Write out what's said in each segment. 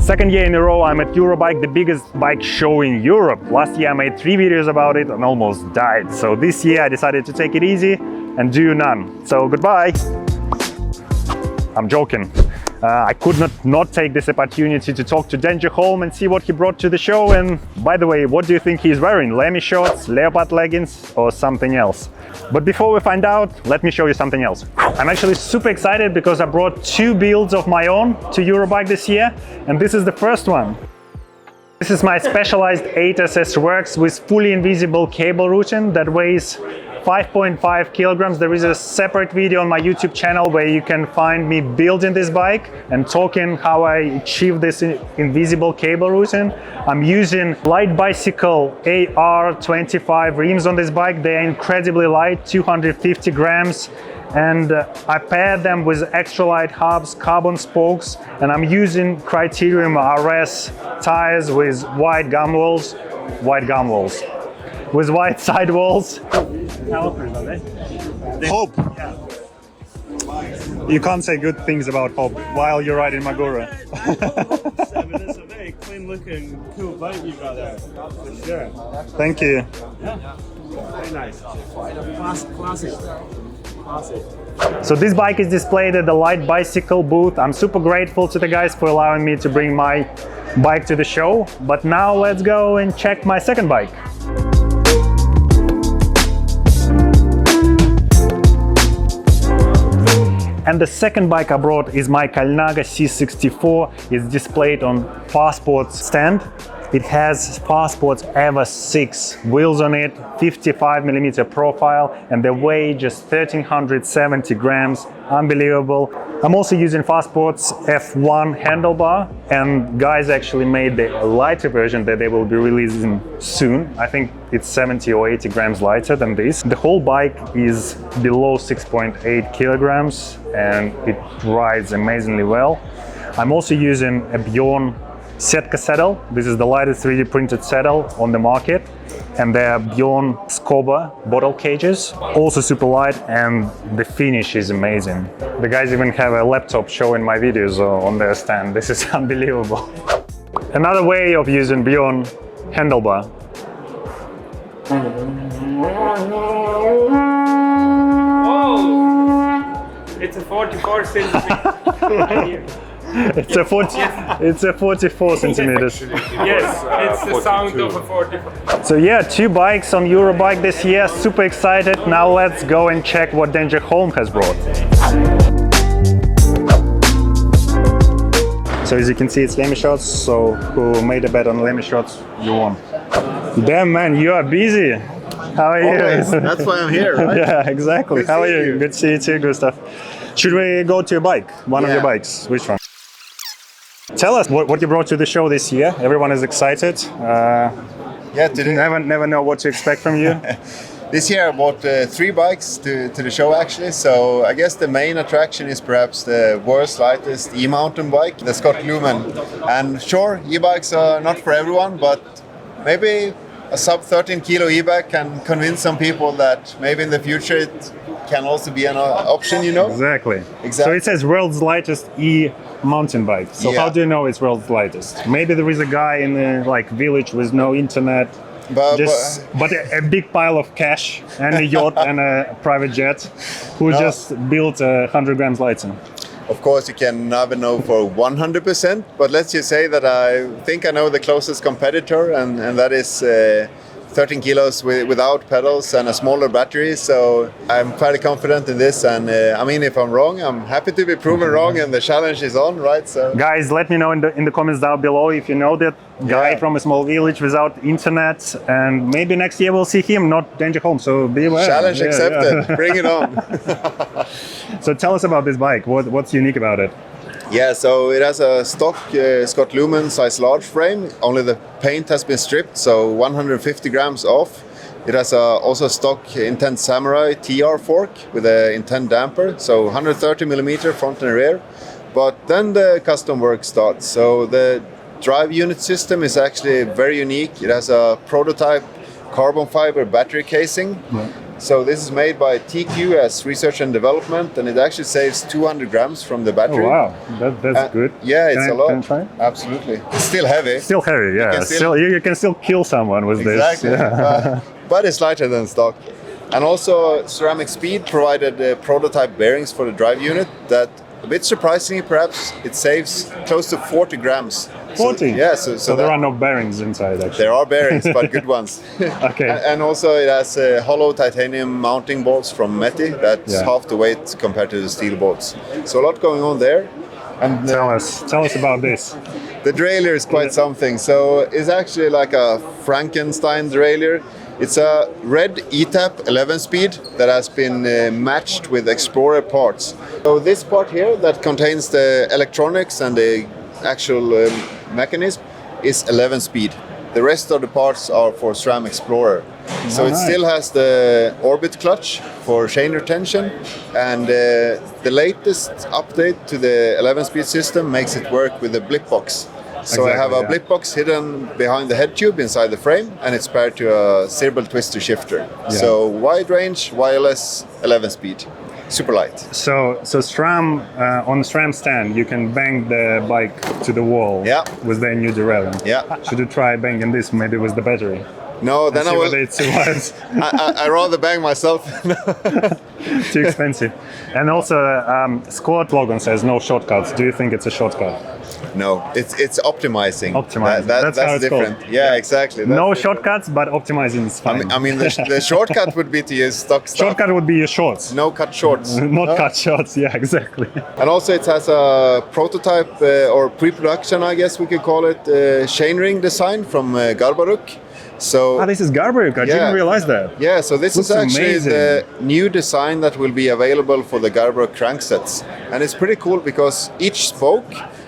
Second year in a row I'm at Eurobike, the biggest bike show in Europe. Last year I made 3 videos about it and almost died. So this year I decided to take it easy and do none. So goodbye. I'm joking. I could not take this opportunity to talk to Dangerholm and see what he brought to the show. And by the way, what do you think he's wearing? Lemmy shorts, leopard leggings, or something else? But before we find out, let me show you something else. I'm actually super excited because I brought 2 builds of my own to Eurobike this year, and this is the first one. This is my Specialized Aethos S-Works with fully invisible cable routing that weighs 5.5 kilograms. There is a separate video on my YouTube channel where you can find me building this bike and talking how I achieve this invisible cable routing. I'm using Lightbicycle AR25 rims on this bike. They are incredibly light, 250 grams. And I paired them with extra light hubs, carbon spokes, and I'm using Criterium RS tires with white gum walls, with white sidewalls. Hope. Yeah. You can't say good things about Hope while you're riding Magura. It's a very clean looking, cool bike you got there. For sure. Thank you. Yeah. Very nice. Classic. So this bike is displayed at the Lightbicycle booth. I'm super grateful to the guys for allowing me to bring my bike to the show. But now let's go and check my second bike. And the second bike I brought is my Colnago C64. It's displayed on Farsports stand. It has Farsports Ever 6 wheels on it, 55mm profile, and they weigh just 1370 grams. Unbelievable. I'm also using Farsports F1 handlebar, and guys actually made the lighter version that they will be releasing soon. I think it's 70 or 80 grams lighter than this. The whole bike is below 6.8 kilograms and it rides amazingly well. I'm also using a Bjorn Cycles saddle. This is the lightest 3D printed saddle on the market, and they are Bjorn Scuba bottle cages, also super light, and the finish is amazing. The guys even have a laptop showing my videos on their stand. This is unbelievable. Another way of using Bjorn handlebar. Oh, it's a 44 centimeter. It's a 44 centimeters. Yes, it's the sound of a 44. So yeah, 2 bikes on Eurobike this year, super excited. Now let's go and check what Dangerholm has brought. So as you can see, it's Lemmy shots, so who made a bet on Lemmy shots, you won. Damn man, you are busy. How are you? Always. That's why I'm here, right? Yeah, exactly. Good How are seeing you? you. Good to see you too, Gustav. Should we go to a bike? One of your bikes? Which one? Tell us what you brought to the show this year. Everyone is excited. Yeah, today. Never know what to expect from you. This year I bought 3 bikes to the show actually, so I guess the main attraction is perhaps the world's lightest e-mountain bike, the Scott Lumen. And sure, e-bikes are not for everyone, but maybe a sub 13 kilo e-bike can convince some people that maybe in the future it can also be an option, you know? Exactly. So it says world's lightest mountain bike. So how do you know it's world's lightest? Maybe there is a guy in a village with no internet, but a big pile of cash and a yacht and a private jet who just built 100 grams lighter. Of course, you can never know for 100%, but let's just say that I think I know the closest competitor, and that is 13 kilos without pedals and a smaller battery, so I'm fairly confident in this. And I mean, if I'm wrong, I'm happy to be proven wrong, and the challenge is on, right? So guys, let me know in the comments down below if you know that guy from a small village without internet, and maybe next year we'll see him, not Dangerholm. So be aware. Challenge accepted. Yeah. Bring it on. So tell us about this bike. What's unique about it? Yeah, so it has a stock Scott Lumen size large frame, only the paint has been stripped, so 150 grams off. It has also stock Intent Samurai TR fork with an Intent damper, so 130mm front and rear. But then the custom work starts. So the drive unit system is actually very unique. It has a prototype carbon fiber battery casing. So this is made by TQ as research and development, and it actually saves 200 grams from the Oh battery. wow, that's good. Yeah, it's a lot. Can I try? Absolutely. It's still heavy. Still heavy, yeah. You can still kill someone with Exactly. this. Yeah. But it's lighter than stock. And also Ceramic Speed provided prototype bearings for the drive unit that, a bit surprisingly perhaps, it saves close to 40 grams. 40? So there are no bearings inside actually. there are bearings, but good ones. Okay. And also it has hollow titanium mounting bolts from Meti. That's half the weight compared to the steel bolts. So a lot going on there. And Tell us about this. the derailleur is quite something. So it's actually like a Frankenstein derailleur. It's a red E-tap 11-speed that has been matched with Explorer parts. So this part here that contains the electronics and the actual mechanism is 11-speed. The rest of the parts are for SRAM Explorer. So it still has the orbit clutch for chain retention, and the latest update to the 11-speed system makes it work with the blip box. So I have a blip box hidden behind the head tube inside the frame, and it's paired to a Cerebral Twister shifter. Yeah. So wide range, wireless, 11-speed, super light. So SRAM on the SRAM stand, you can bang the bike to the wall with the new derailleur. Yeah. Should you try banging this maybe with the battery? No, then I will. It survives. I rather bang myself. Too expensive. And also, Squad Logan says no shortcuts. Do you think it's a shortcut? No, it's optimizing. Optimizing. That's how it's different. called. Yeah, exactly. No shortcuts, but optimizing is fine. I mean the shortcut would be to use stock stuff. Shortcut would be your shorts. No cut shorts. Not cut shorts. Yeah, exactly. And also it has a prototype or pre-production, I guess we could call it, chainring design from Garbaruk. So this is Garbaruk. I didn't realize that. Yeah, so this is actually amazing. the new design that will be available for the Garbaruk cranksets. And it's pretty cool because each spoke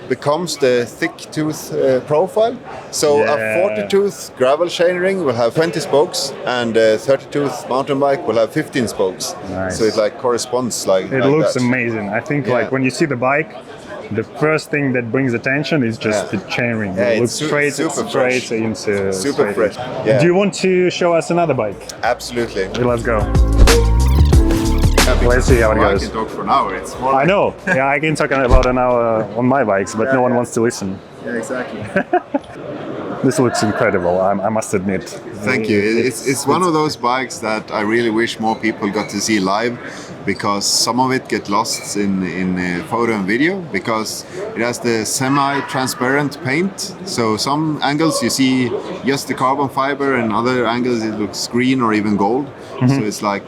becomes the thick tooth profile. So a 40-tooth gravel chainring will have 20 spokes, and a 30-tooth mountain bike will have 15 spokes. Nice. So it like corresponds like it like looks that. amazing. I think like when you see the bike, the first thing that brings attention is just the chainring. Yeah, it looks straight fresh. into super fresh. Yeah. Do you want to show us another bike? Absolutely. Let's go. Let's see how it goes. I can talk for an hour. It's more I know. Yeah, I can talk about an hour on my bikes, but no one wants to listen. Yeah, exactly. This looks incredible, I must admit. Thank you. It's one of those bikes that I really wish more people got to see live, because some of it get lost in photo and video, because it has the semi-transparent paint. So some angles you see just the carbon fiber, and other angles it looks green or even gold. So it's like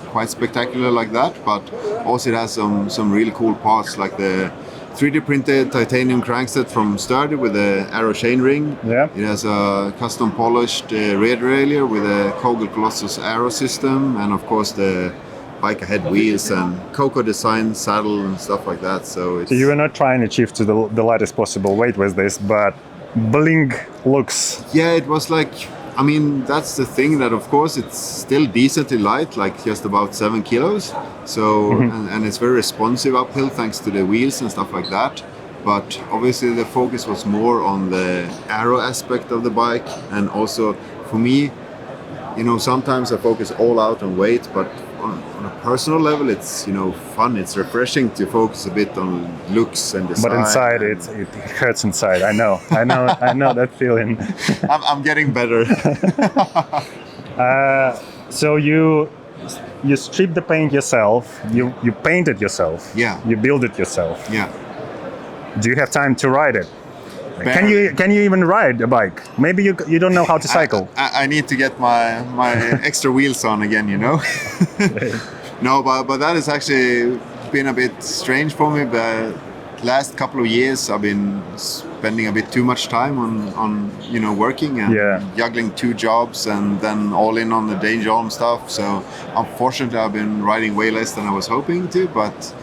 quite spectacular like that, but also it has some really cool parts, like the 3D printed titanium crankset from Sturdy with the arrow chain ring. Yeah. It has a custom polished rear derailleur with a Kogel Colossus arrow system, and of course the bike ahead wheels and Coco design saddle and stuff like that. So you were not trying to achieve to the lightest possible weight with this, but bling looks. Yeah, it was like, I mean, that's the thing, that of course it's still decently light, like just about 7 kilos. So, and it's very responsive uphill thanks to the wheels and stuff like that. But obviously the focus was more on the aero aspect of the bike. And also for me, you know, sometimes I focus all out on weight, but on a personal level, it's, you know, fun. It's refreshing to focus a bit on looks and design. But inside, it hurts inside. I know that feeling. I'm getting better. So you strip the paint yourself. You paint it yourself. Yeah. You build it yourself. Yeah. Do you have time to ride it? Can you even ride a bike? Maybe you don't know how to cycle. I need to get my extra wheels on again, you know. No, but that has actually been a bit strange for me. But last couple of years, I've been spending a bit too much time on you know, working and juggling 2 jobs, and then all in on the Dangerholm stuff. So unfortunately, I've been riding way less than I was hoping to. But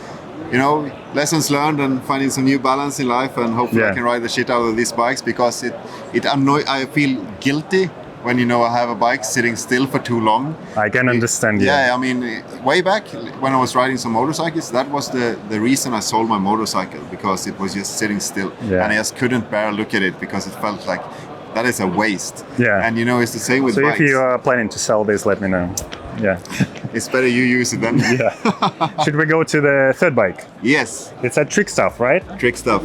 you know, lessons learned and finding some new balance in life, and hopefully I can ride the shit out of these bikes, because I feel guilty when, you know, I have a bike sitting still for too long. I can understand. Yeah, I mean, way back when I was riding some motorcycles, that was the reason I sold my motorcycle, because it was just sitting still, and I just couldn't bear look at it, because it felt like that is a waste. Yeah. And you know, it's the same with bikes. So if you are planning to sell this, let me know. Yeah. It's better you use it then. Yeah. Should we go to the third bike? Yes, It's a trick stuff, right? trick stuff.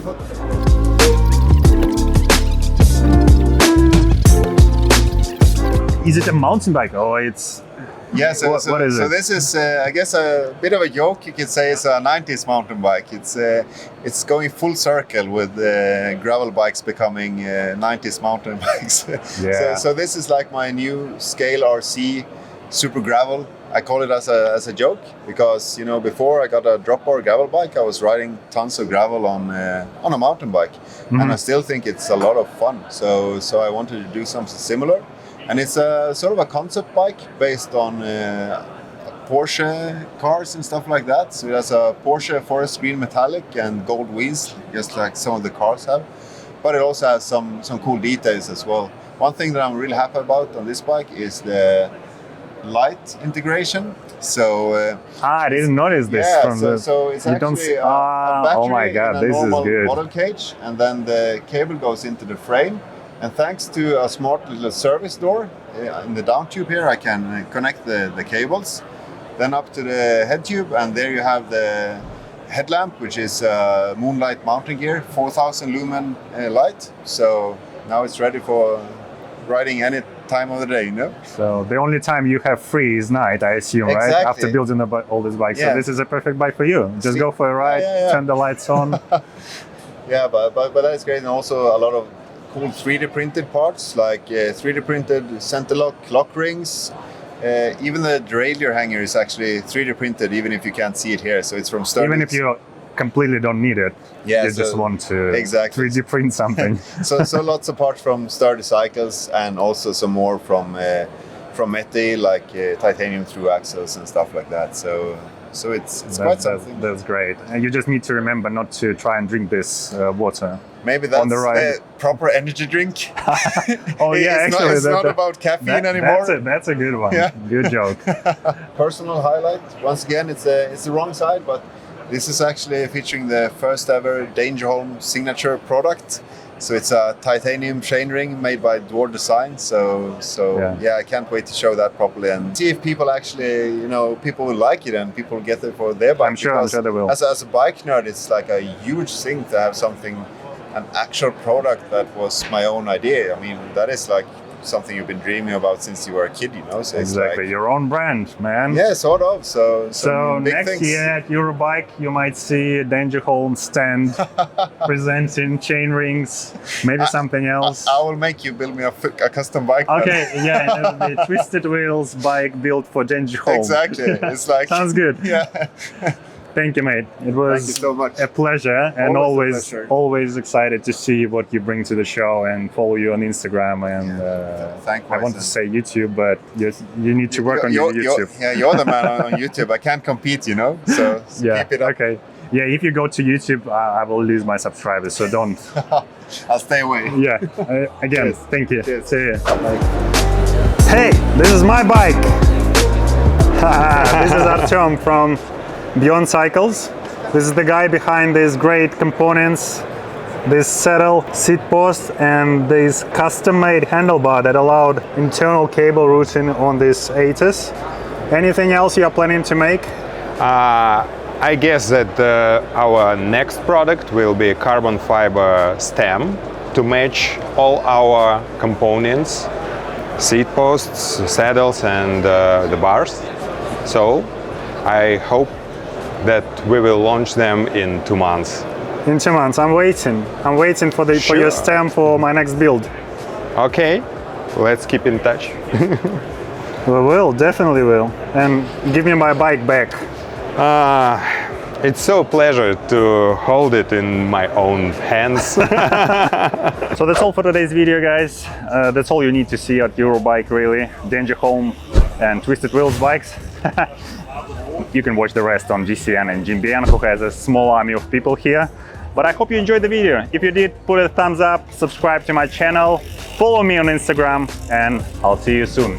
Is it a mountain bike? Oh, it's... Yeah, so, What is so it? this is, I guess, a bit of a joke. You could say it's a 90s mountain bike. It's going full circle with gravel bikes becoming 90s mountain bikes. Yeah. So this is like my new Scale RC Super Gravel. I call it as a joke because, you know, before I got a drop bar gravel bike, I was riding tons of gravel on a mountain bike, and I still think it's a lot of fun. So I wanted to do something similar. And it's a sort of a concept bike based on Porsche cars and stuff like that. So it has a Porsche forest green metallic and gold wheels, just like some of the cars have. But it also has some cool details as well. One thing that I'm really happy about on this bike is the light integration. So I didn't notice this. yeah, from the... so it's You don't actually s- a battery oh my God, in a this is normal good. model cage, and then the cable goes into the frame. And thanks to a smart little service door in the down tube here, I can connect the cables, then up to the head tube, and there you have the headlamp, which is moonlight mountain gear, 4000 lumen light. So now it's ready for riding any time of the day, you know? So the only time you have free is night, I assume, right? Exactly. After building all these bikes. Yeah. So this is a perfect bike for you. Just go for a ride, Yeah. turn the lights on. Yeah, but that's great, and also a lot of cool 3D printed parts, like 3D printed center lock rings. Even the derailleur hanger is actually 3D printed, even if you can't see it here. So it's from Sturdy. Even if you completely don't need it, Yeah, you so- just want to exactly. 3D print something. so lots of parts from Sturdy Cycles, and also some more from Meti, like titanium through axles and stuff like that. So it's quite something. That's great. And you just need to remember not to try and drink this water. Maybe that's on the ride. the proper energy drink. Oh yeah, it's actually, not about caffeine anymore. That's a good one. Yeah. Good joke. Personal highlight. Once again, it's the wrong side, but this is actually featuring the first ever Dangerholm signature product. So it's a titanium chainring made by Dwarf Design. So yeah, I can't wait to show that properly and see if people actually, you know, people will like it and people get it for their bike. I'm sure they will. As a bike nerd, it's like a huge thing to have something, an actual product that was my own idea. I mean, that is like something you've been dreaming about since you were a kid, you know? So it's Exactly, like, your own brand, man. yeah, sort of. So big next things. year at Eurobike, you might see a Dangerholm stand presenting chain rings, maybe something else. I will make you build me a custom bike. then. Okay, yeah, and it'll be Twisted Wheels bike built for Dangerholm. Exactly. It's like Sounds good. Yeah. Thank you, mate. It was Thank you so much. a pleasure, and Always a pleasure. always excited to see what you bring to the show and follow you on Instagram. And Thankfully, I want to say YouTube, but you need to work on your YouTube. You're the man on YouTube. I can't compete, you know. So Yeah. keep it up. Okay. Yeah. If you go to YouTube, I will lose my subscribers. So don't. I'll stay away. Yeah. Again, Cheers. thank you. Cheers. See you. Hey, this is my bike. This is Artyom from Bjorn Cycles. This is the guy behind these great components, this saddle, seat post, and this custom-made handlebar that allowed internal cable routing on this Aethos. Anything else you are planning to make? I guess that our next product will be a carbon fiber stem to match all our components, seat posts, saddles, and the bars. So I hope that we will launch them in 2 months. In 2 months. I'm waiting. I'm waiting for Sure. your stem for my next build. Okay, let's keep in touch. We will, definitely will. And give me my bike back. It's so pleasure to hold it in my own hands. So that's all for today's video, guys. That's all you need to see at Eurobike, really. Dangerholm and Twisted Wheels bikes. You can watch the rest on GCN and Jinbian, who has a small army of people here. But I hope you enjoyed the video. If you did, put a thumbs up, subscribe to my channel, follow me on Instagram, and I'll see you soon.